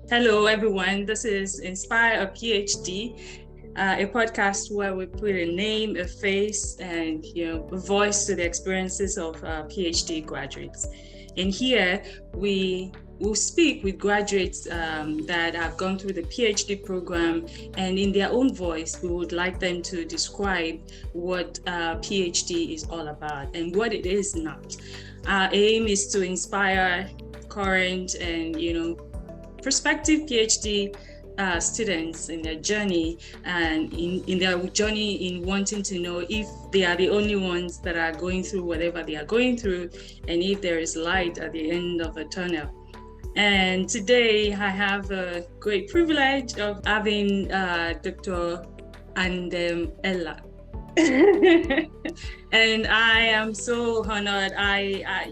Hello, everyone. This is Inspire a PhD, a podcast where we put a name, a face, and a voice to the experiences of PhD graduates. And here we will speak with graduates that have gone through the PhD program, and in their own voice, we would like them to describe what PhD is all about and what it is not. Our aim is to inspire current and prospective PhD students in their journey and in their journey in wanting to know if they are the only ones that are going through whatever they are going through and if there is light at the end of the tunnel. And today I have a great privilege of having Dr. Andeme Ela. And I am so honored.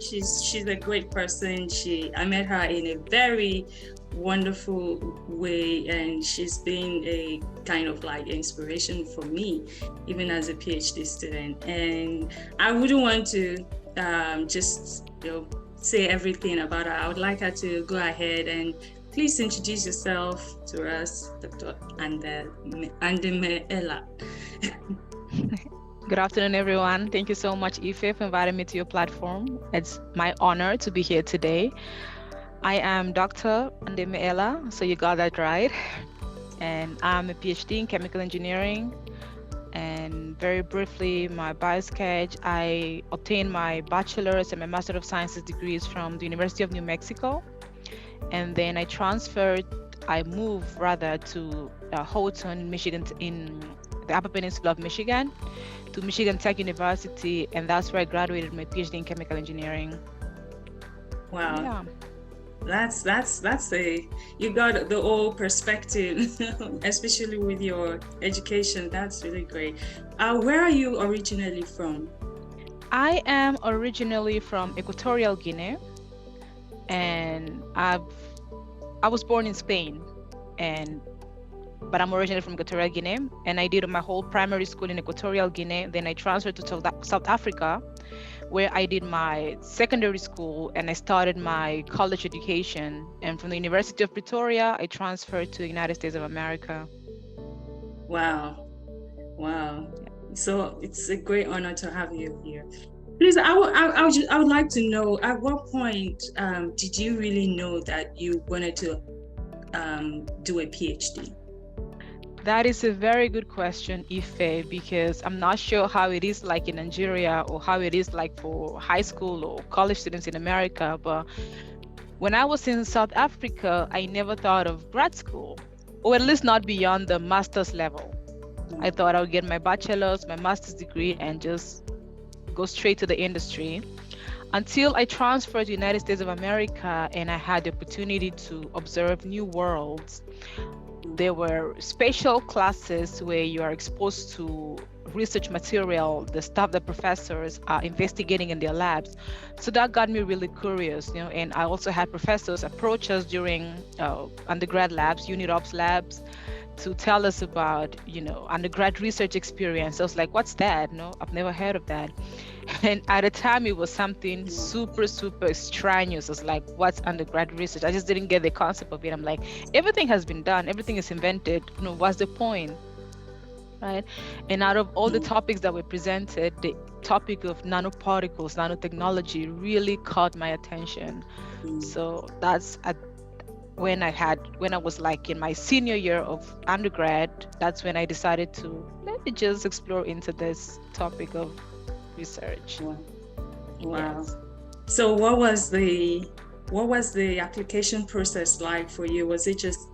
She's a great person. I met her in a very wonderful way, and she's been a kind of like inspiration for me, even as a PhD student. And I wouldn't want to just say everything about her. I would like her to go ahead and please introduce yourself to us, Dr. Andeme Ela. Good afternoon, everyone. Thank you so much, Ife, for inviting me to your platform. It's my honor to be here today. I am Dr. Andeme Ela, so you got that right. And I'm a PhD in chemical engineering. And very briefly, my biosketch, I obtained my bachelor's and my Master of Sciences degrees from the University of New Mexico. And then I moved to Houghton, Michigan, in the Upper Peninsula of Michigan, to Michigan Tech University, and that's where I graduated my PhD in chemical engineering. Wow. Yeah. You got the whole perspective, especially with your education. That's really great. Where are you originally from? I am originally from Equatorial Guinea, and I was born in Spain, but I'm originally from Equatorial Guinea, and I did my whole primary school in Equatorial Guinea. Then I transferred to South Africa, where I did my secondary school and I started my college education. And from the University of Pretoria, I transferred to the United States of America. Wow. So it's a great honor to have you here. Please, I would like to know, at what point did you really know that you wanted to do a PhD? That is a very good question, Ife, because I'm not sure how it is like in Nigeria or how it is like for high school or college students in America. But when I was in South Africa, I never thought of grad school, or at least not beyond the master's level. I thought I would get my bachelor's, my master's degree, and just go straight to the industry. Until I transferred to the United States of America and I had the opportunity to observe new worlds. There were special classes where you are exposed to research material, the stuff that professors are investigating in their labs. So that got me really curious, and I also had professors approach us during undergrad labs, unit ops labs, to tell us about, undergrad research experience. I was like, what's that? No, I've never heard of that. And at the time, it was something super, super extraneous. It's like, what's undergrad research? I just didn't get the concept of it. I'm like, everything has been done. Everything is invented. What's the point? Right? And out of all the topics that were presented, the topic of nanoparticles, nanotechnology really caught my attention. So that's when I was like in my senior year of undergrad, that's when I decided to let me just explore into this topic of research. Wow. Yes. So what was the application process like for you? Was it just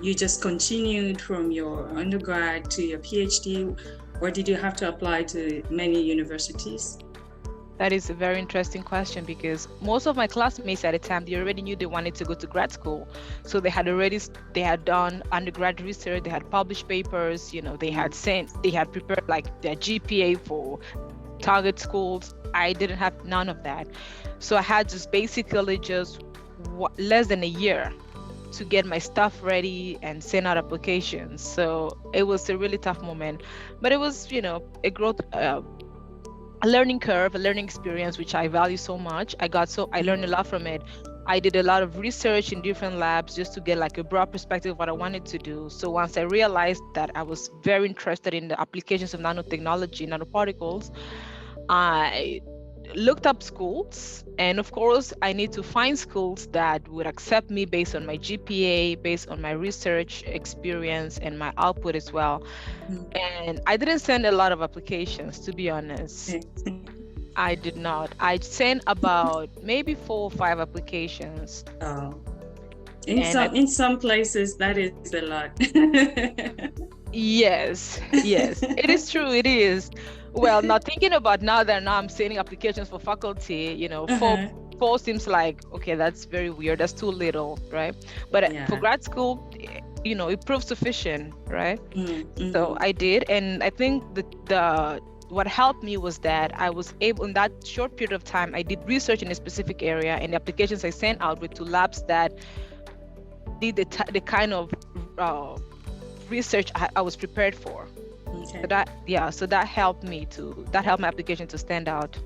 you just continued from your undergrad to your PhD, or did you have to apply to many universities? That is a very interesting question, because most of my classmates at the time, they already knew they wanted to go to grad school. So they had done undergrad research, they had published papers, they had prepared like their GPA for target schools. I didn't have none of that. So I had just basically less than a year to get my stuff ready and send out applications. So it was a really tough moment, but it was, a growth a learning curve, a learning experience, which I value so much. I learned a lot from it. I did a lot of research in different labs just to get like a broad perspective of what I wanted to do. So once I realized that I was very interested in the applications of nanotechnology, nanoparticles, I looked up schools, and of course I need to find schools that would accept me based on my GPA, based on my research experience and my output as well. And I didn't send a lot of applications, to be honest. I did not. I sent about maybe 4 or 5 applications. In some places that is a lot. Yes, it is true. It is. Well, now thinking about now I'm sending applications for faculty, four seems like, okay, that's very weird. That's too little, right? But for grad school, it proved sufficient, right? So I did, and I think what helped me was that I was able, in that short period of time, I did research in a specific area, and the applications I sent out were to labs that did the kind of research I was prepared for. Okay. So that helped my application to stand out.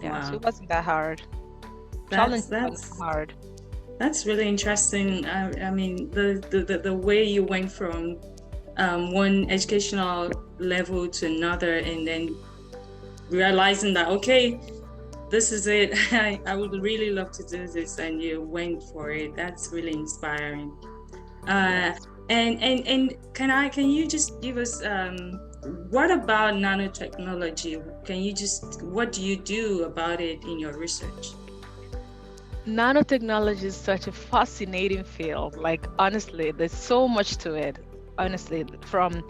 Yeah, wow. So it wasn't that hard. That's hard. That's really interesting. I mean, the way you went from one educational level to another, and then realizing that, okay, this is it. I would really love to do this, and you went for it. That's really inspiring. Yes. And can you just give us what about nanotechnology? What do you do about it in your research? Nanotechnology is such a fascinating field. Like, honestly, there's so much to it. Honestly, from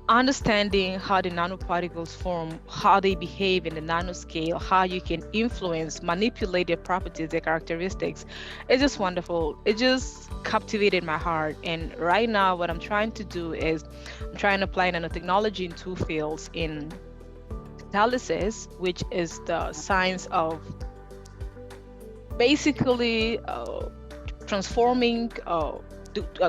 understanding how the nanoparticles form, how they behave in the nanoscale, how you can influence, manipulate their properties, their characteristics. It's just wonderful. It just captivated my heart. And right now, what I'm trying to do is I'm trying to apply nanotechnology in 2 fields: in catalysis, which is the science of basically transforming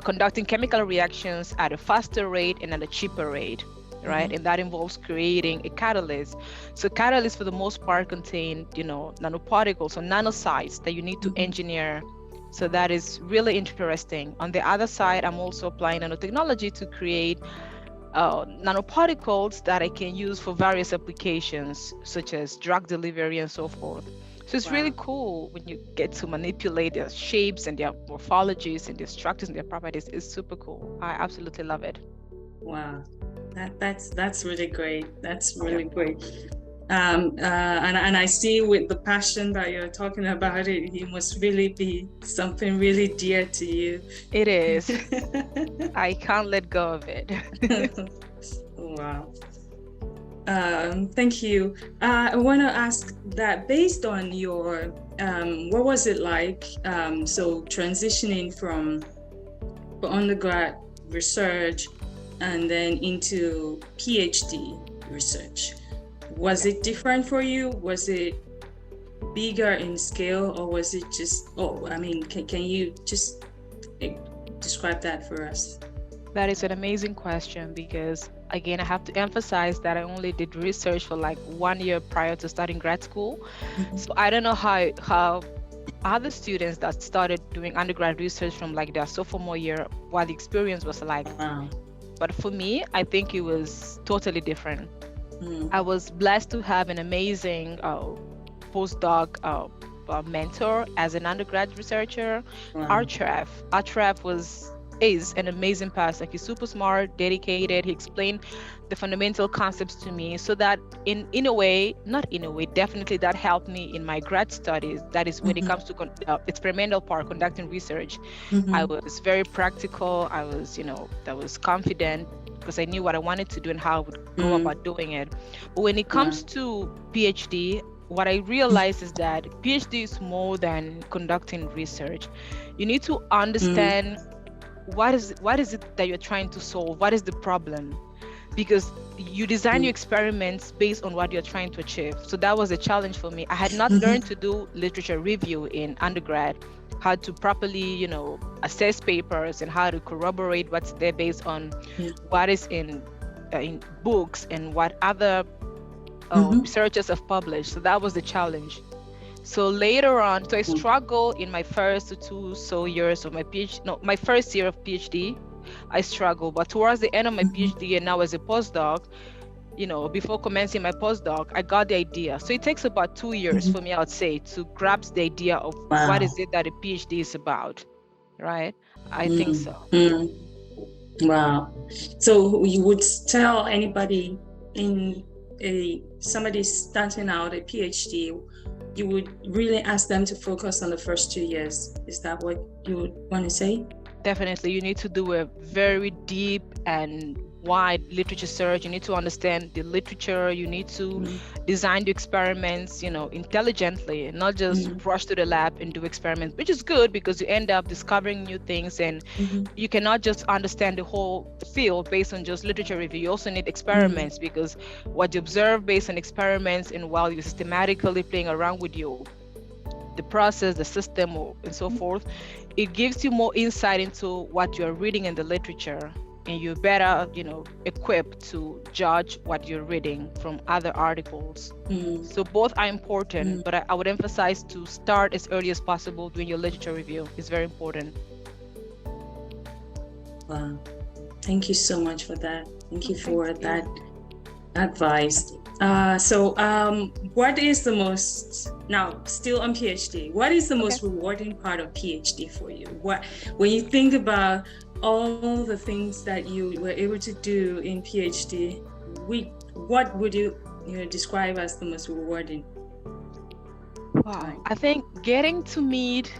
conducting chemical reactions at a faster rate and at a cheaper rate, right? And that involves creating a catalyst. So catalysts, for the most part, contain, nanoparticles or nanosites that you need to engineer. So that is really interesting. On the other side, I'm also applying nanotechnology to create nanoparticles that I can use for various applications, such as drug delivery and so forth. So it's really cool when you get to manipulate their shapes and their morphologies and their structures and their properties. It's super cool. I absolutely love it. Wow, that's really great. That's really great. And I see with the passion that you're talking about it must really be something really dear to you. It is. I can't let go of it. Wow. Thank you. I want to ask that, based on your, what was it like? So transitioning from undergrad research and then into PhD research. Was it different for you? Was it bigger in scale, or was it just, can you just describe that for us? That is an amazing question, because again, I have to emphasize that I only did research for like 1 year prior to starting grad school. So I don't know how other students that started doing undergrad research from like their sophomore year, what the experience was like. Wow. But for me, I think it was totally different. I was blessed to have an amazing postdoc mentor as an undergrad researcher. Wow. Artref is an amazing person. He's super smart, dedicated. He explained the fundamental concepts to me, so that in a way, definitely that helped me in my grad studies. That is when it comes to experimental part, conducting research. I was very practical. I was confident, because I knew what I wanted to do and how I would go about doing it. But when it comes to PhD, what I realized is that PhD is more than conducting research. You need to understand what is it that you're trying to solve? What is the problem? Because you design your experiments based on what you're trying to achieve. So that was a challenge for me. I had not learned to do literature review in undergrad, how to properly, assess papers and how to corroborate what's there based on what is in books and what other researchers have published. So that was the challenge. So later on, so I struggled in my first years of my PhD. No, my first year of PhD, I struggled. But towards the end of my PhD and now as a postdoc, before commencing my postdoc, I got the idea. So it takes about 2 years for me, I would say, to grasp the idea of what is it that a PhD is about, right? I think so. Wow. So you would tell anybody somebody starting out a PhD, you would really ask them to focus on the first 2 years. Is that what you would want to say? Definitely. You need to do a very deep and wide literature search. You need to understand the literature. You need to design the experiments, intelligently, and not just rush to the lab and do experiments, which is good because you end up discovering new things, and you cannot just understand the whole field based on just literature review. You also need experiments because what you observe based on experiments, and while you're systematically playing around with the process, the system, and so forth, it gives you more insight into what you're reading in the literature, and you're better, equipped to judge what you're reading from other articles. So both are important, but I would emphasize to start as early as possible doing your literature review. It's very important. Wow. Thank you so much for that. Thank you for that advice. What is the most, now still on PhD, what is the most rewarding part of PhD for you? When you think about all the things that you were able to do in PhD, what would you describe as the most rewarding? Wow, I think getting to meet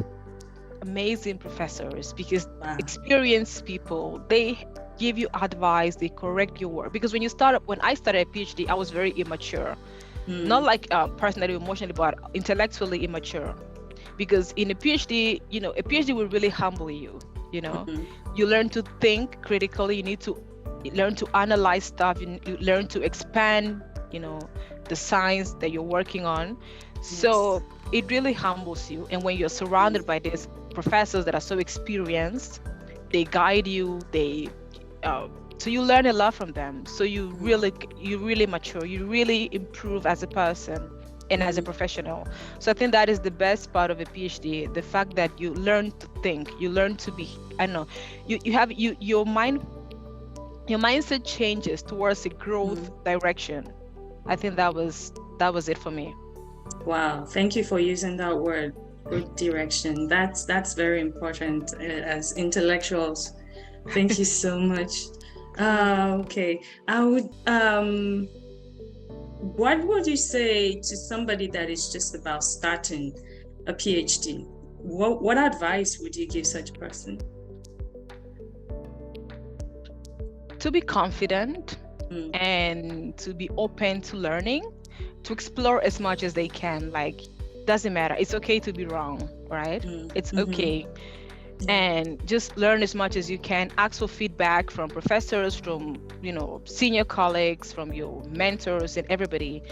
amazing professors, because experienced people, they give you advice, they correct your work. Because when I started a PhD, I was very immature, not like personally, emotionally, but intellectually immature. Because in a PhD, a PhD will really humble you. You learn to think critically. You need to learn to analyze stuff. You learn to expand, the science that you're working on. So it really humbles you. And when you're surrounded by these professors that are so experienced, they guide you. So you learn a lot from them. So you really mature. You really improve as a person and as a professional. So I think that is the best part of a PhD, the fact that you learn to think, you learn to be, your mindset changes towards a growth direction. I think that was it for me. Wow, thank you for using that word, growth direction. That's very important as intellectuals. Thank you so much. Okay, I would what would you say to somebody that is just about starting a PhD? What advice would you give such a person? To be confident and to be open to learning, to explore as much as they can. Like, doesn't matter. It's okay to be wrong, right? It's okay. And just learn as much as you can. Ask for feedback from professors, from senior colleagues, from your mentors and everybody.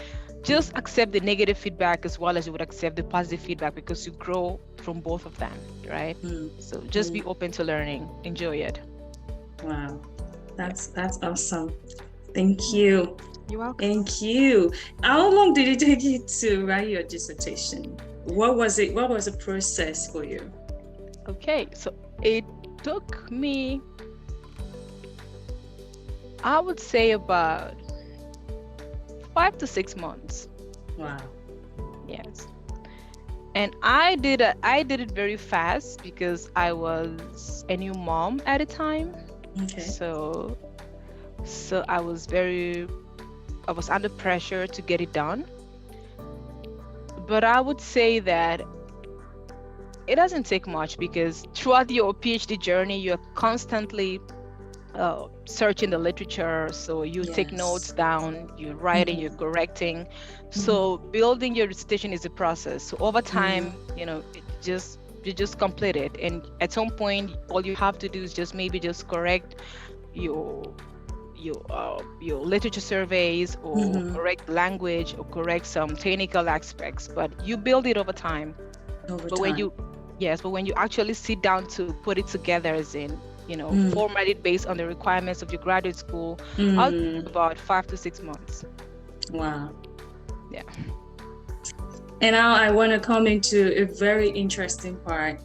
Just accept the negative feedback as well as you would accept the positive feedback, because you grow from both of them, right? So just be open to learning. Enjoy it. Wow, that's awesome. Thank you. You're welcome. Thank you. How long did it take you to write your dissertation? What was it? What was the process for you? Okay, so it took me, I would say, about 5 to 6 months. Wow. Yes. And I did it very fast because I was a new mom at the time. Okay. So I was under pressure to get it done. But I would say that it doesn't take much, because throughout your PhD journey, you're constantly searching the literature. So you take notes down, you're writing, you're correcting. So building your dissertation is a process. So over time, you just complete it. And at some point, all you have to do is just correct your literature surveys, or correct language, or correct some technical aspects. But you build it over time. When you actually sit down to put it together, as in, format it based on the requirements of your graduate school, about 5 to 6 months. Wow. Yeah. And now I want to come into a very interesting part.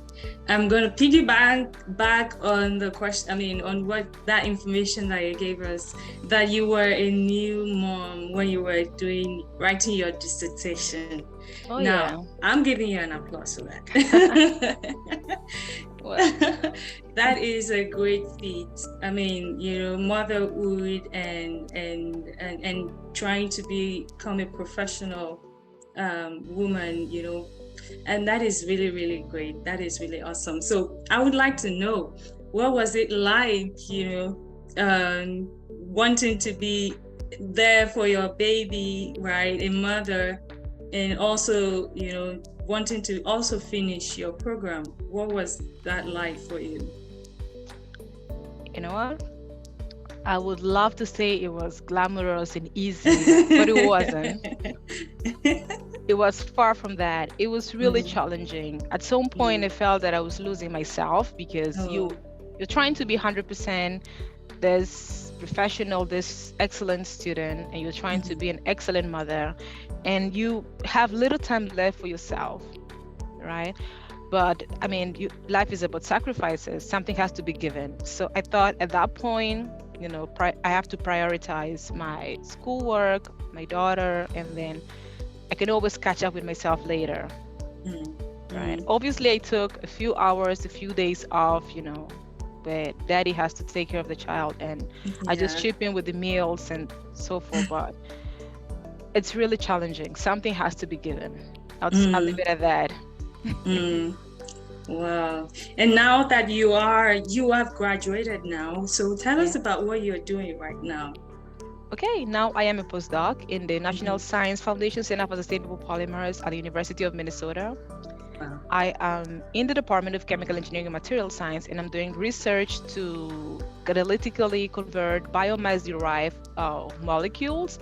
I'm going to piggyback back on the question, on what that information that you gave us, that you were a new mom when you were writing your dissertation. Oh, now, yeah. I'm giving you an applause for that. Well, that is a great feat. Motherhood and trying to become a professional woman, and that is really, really great. That is really awesome. So I would like to know, what was it like, wanting to be there for your baby, right? A mother, and also, wanting to also finish your program. What was that like for you? You know what? I would love to say it was glamorous and easy, but it wasn't. It was far from that. It was really challenging. At some point, I felt that I was losing myself because you're trying to be 100% this professional, this excellent student, and you're trying to be an excellent mother, and you have little time left for yourself, right? But life is about sacrifices. Something has to be given. So I thought at that point, I have to prioritize my schoolwork, my daughter, and then I can always catch up with myself later. Right? Obviously, I took a few hours, a few days off, where daddy has to take care of the child, and I just chip in with the meals and so forth. But it's really challenging. Something has to be given. I'll leave it at that. Wow. And now that you have graduated now, so tell us about what you're doing right now. Okay, now I am a postdoc in the National Science Foundation Center for Sustainable Polymers at the University of Minnesota. Wow. I am in the Department of Chemical Engineering and Material Science, and I'm doing research to catalytically convert biomass-derived molecules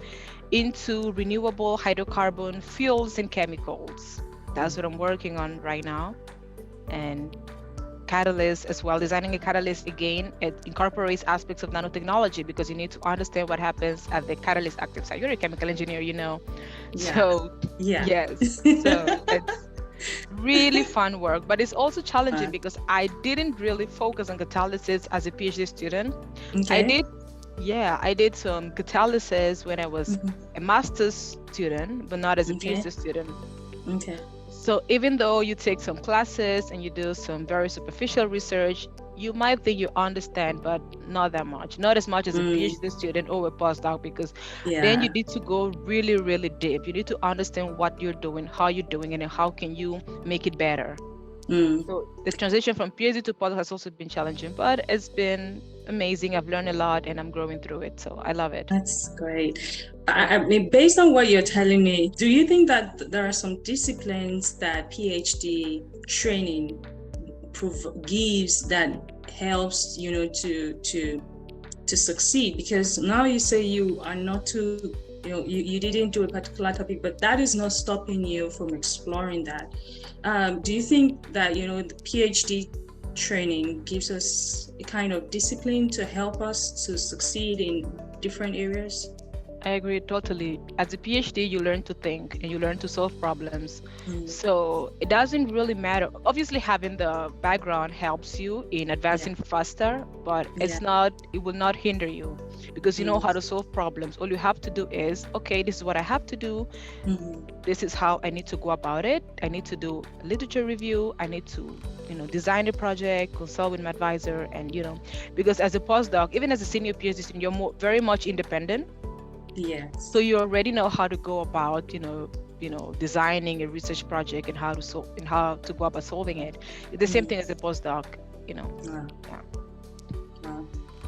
into renewable hydrocarbon fuels and chemicals. That's what I'm working on right now. And catalyst as well, designing a catalyst, again, it incorporates aspects of nanotechnology because you need to understand what happens at the catalyst active site. You're a chemical engineer, So yes, so it's really fun work, but it's also challenging because I didn't really focus on catalysis as a PhD student. I did some catalysis when I was a master's student, but not as a PhD student. So even though you take some classes and you do some very superficial research, you might think you understand, but not that much. Not as much as a PhD student or a postdoc, because then you need to go really, really deep. You need to understand what you're doing, how you're doing it, and how can you make it better. So the transition from PhD to postdoc has also been challenging, but it's been amazing. I've learned a lot and I'm growing through it. So I love it. That's great. Based on what you're telling me, do you think that there are some disciplines that PhD training gives that helps, to succeed? Because now you say you are not too, you didn't do a particular topic, but that is not stopping you from exploring that. Do you think that, the PhD training gives us a kind of discipline to help us to succeed in different areas? I agree totally. As a PhD, you learn to think and you learn to solve problems. So it doesn't really matter. Obviously, having the background helps you in advancing faster, but it will not hinder you because you know how to solve problems. All you have to do is, okay, this is what I have to do. This is how I need to go about it. I need to do a literature review. I need to, design a project, consult with my advisor, and, because as a postdoc, even as a senior PhD student, you're very much independent. So you already know how to go about, designing a research project and how to go about solving it. It's the same thing as a postdoc,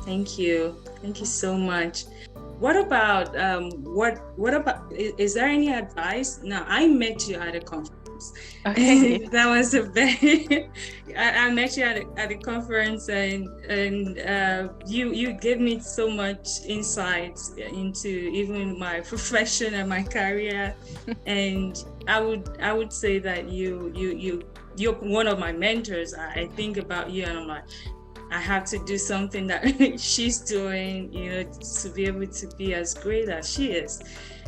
Thank you so much. What about is there any advice? Now, I met you at a conference. Okay. That was I met you at a conference, and you gave me so much insights into even my profession and my career. And I would say that you're one of my mentors. I think about you and I'm like, I have to do something that she's doing, to be able to be as great as she is.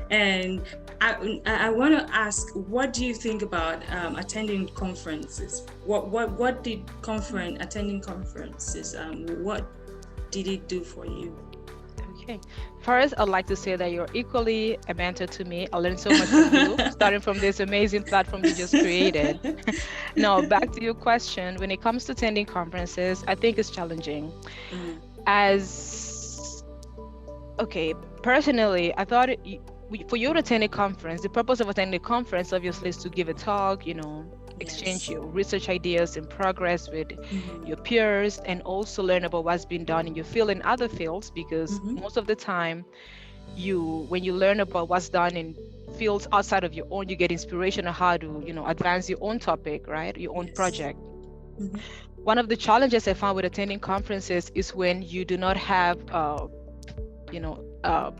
And I want to ask, what do you think about attending conferences? What did attending conferences? What did it do for you? Okay. First, I'd like to say that you're equally a mentor to me. I learned so much from you, starting from this amazing platform you just created. Now, back to your question. When it comes to attending conferences, I think it's challenging. Okay, personally, I thought for you to attend a conference, the purpose of attending a conference obviously is to give a talk, exchange your research ideas and progress with your peers, and also learn about what's been done in your field and other fields, because most of the time when you learn about what's done in fields outside of your own, you get inspiration on how to advance your own topic, right, your own project. One of the challenges I found with attending conferences is when you do not have a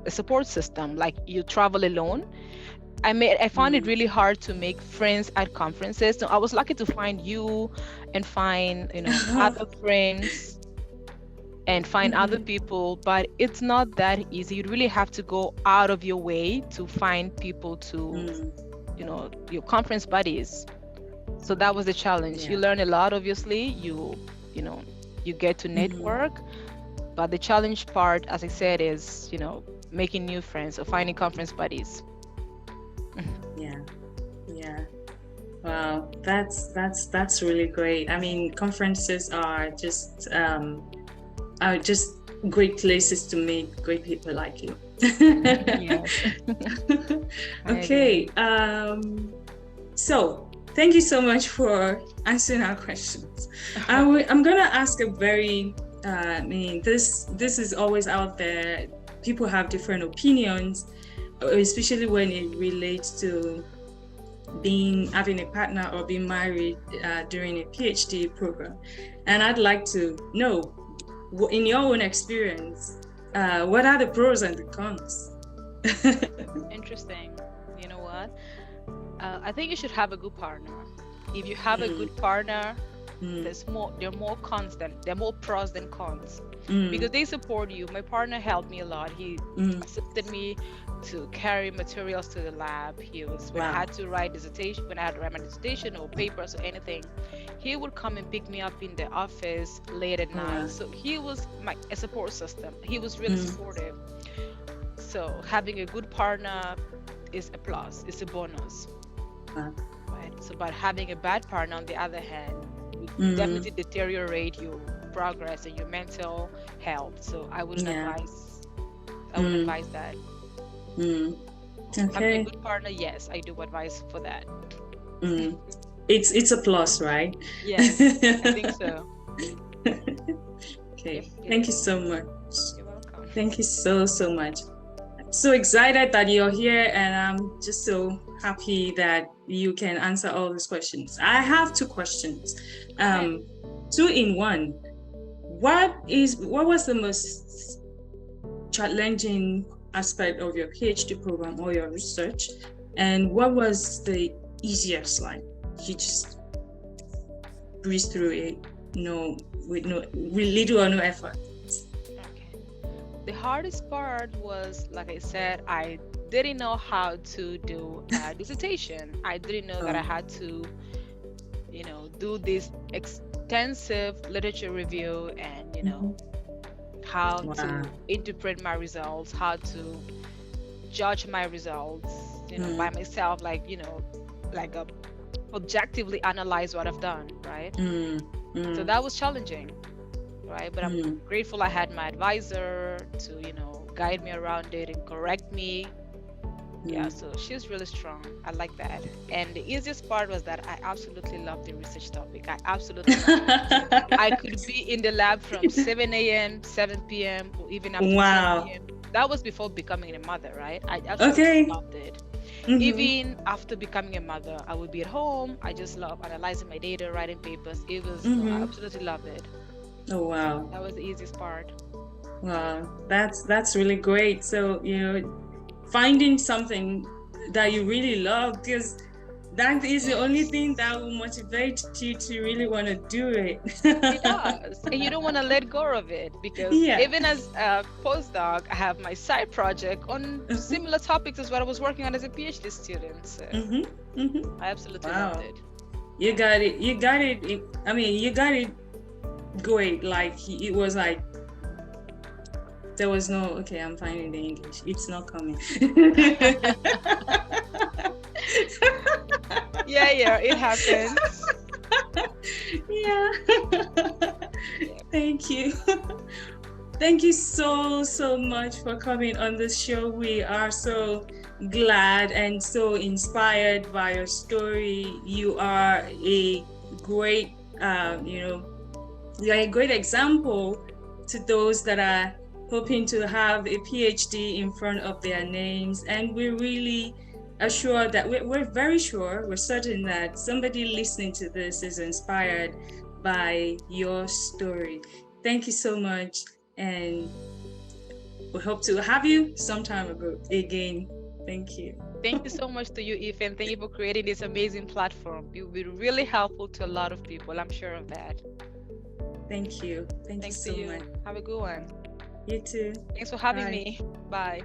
support system, like you travel alone. I found it really hard to make friends at conferences. So I was lucky to find you and find other friends and find other people, but it's not that easy. You really have to go out of your way to find people to your conference buddies. So that was the challenge. You learn a lot, obviously. You get to network, but the challenge part, as I said, is making new friends or finding conference buddies. Yeah. Wow, that's really great. I mean, conferences are just great places to meet great people like you. Okay. So thank you so much for answering our questions. I'm gonna ask a very this is always out there. People have different opinions, especially when it relates to having a partner or being married during a PhD program. And I'd like to know, in your own experience, what are the pros and the cons? Interesting. You know what? I think you should have a good partner. If you have a good partner, there are more pros than cons, because they support you. My partner helped me a lot. He assisted me to carry materials to the lab. When I had to write my dissertation or papers or anything, he would come and pick me up in the office late at night. So he was a support system. He was really supportive. So having a good partner is a plus. It's a bonus. Right. So, but having a bad partner, on the other hand, would definitely deteriorate your progress and your mental health. So I wouldn't advise that. Having a good partner, yes, I do advise for that. It's a plus, right? Yes, I think so. Okay. Thank you so much. You're welcome. Thank you so much. I'm so excited that you're here, and I'm just so happy that you can answer all these questions. I have 2 questions. 2 in 1. What was the most challenging aspect of your PhD program or your research, and what was the easiest? Like, you just breeze through it, with little or no effort. Okay. The hardest part was, like I said, I didn't know how to do a dissertation. I didn't know that I had to, do this extensive literature review and, how to interpret my results, how to judge my results, by myself, like objectively analyze what I've done, right? So that was challenging, right? But I'm grateful I had my advisor to, guide me around it and correct me. Yeah, so she's really strong. I like that. And the easiest part was that I absolutely love the research topic. I absolutely love it. I could be in the lab from 7 a.m., 7 p.m., or even after 10 p.m. That was before becoming a mother, right? I absolutely loved it. Even after becoming a mother, I would be at home. I just love analyzing my data, writing papers. It was, I absolutely loved it. Oh, wow. That was the easiest part. Wow, that's really great. So, finding something that you really love, because That is the only thing that will motivate you to really want to do it. It does. And you don't want to let go of it, because Yeah. even as a postdoc, I have my side project on similar topics as what I was working on as a PhD student. So I absolutely loved Wow. it. You got it. You got it. I mean, you got it great. Like, it was like, there was no, okay, I'm finding the English. It's not coming. Yeah, it happens. Yeah. Yeah. Thank you. Thank you so much for coming on this show. We are so glad and so inspired by your story. You are a great, you're a great example to those that are hoping to have a PhD in front of their names. And we really are sure that we're very sure, we're certain that somebody listening to this is inspired by your story. Thank you so much. And we hope to have you sometime again. Thank you. Thank you so much to you, Ife, and thank you for creating this amazing platform. It will be really helpful to a lot of people. I'm sure of that. Thank you. Thank Thanks you to so you. much. Have a good one. You too. Thanks for having Bye. me. Bye.